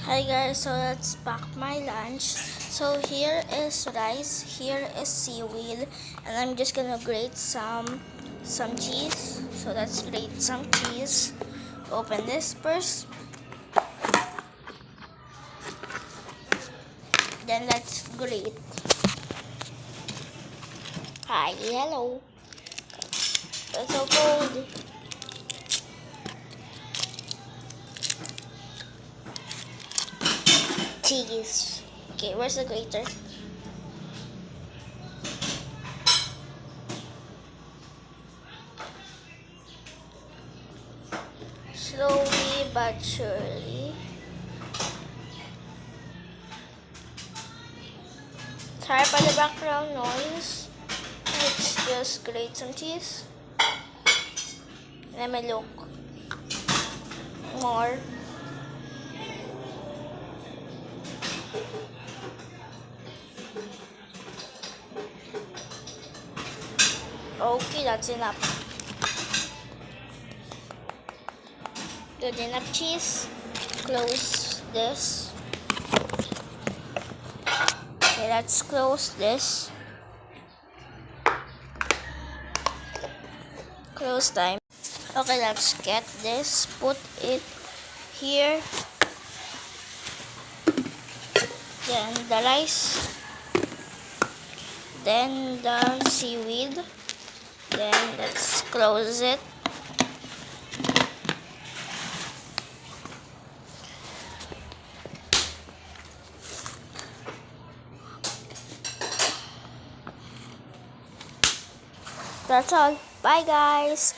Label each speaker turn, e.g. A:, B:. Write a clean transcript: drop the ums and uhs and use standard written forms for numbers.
A: Hi guys, so let's pack my lunch. So here is rice, here is seaweed, and I'm just gonna grate some cheese. So let's grate some cheese. Open this first. Then let's grate. Hi, hello. It's so cold. Cheese. Okay, where's the grater? Slowly but surely. Sorry for the background noise. Let's just grate some cheese. Let me look more. Okay, that's enough. Good enough cheese. Close this. Okay, let's close this. Close time. Okay, let's get this. Put it here. Then the rice. Then the seaweed. Then let's close it. That's all. Bye guys.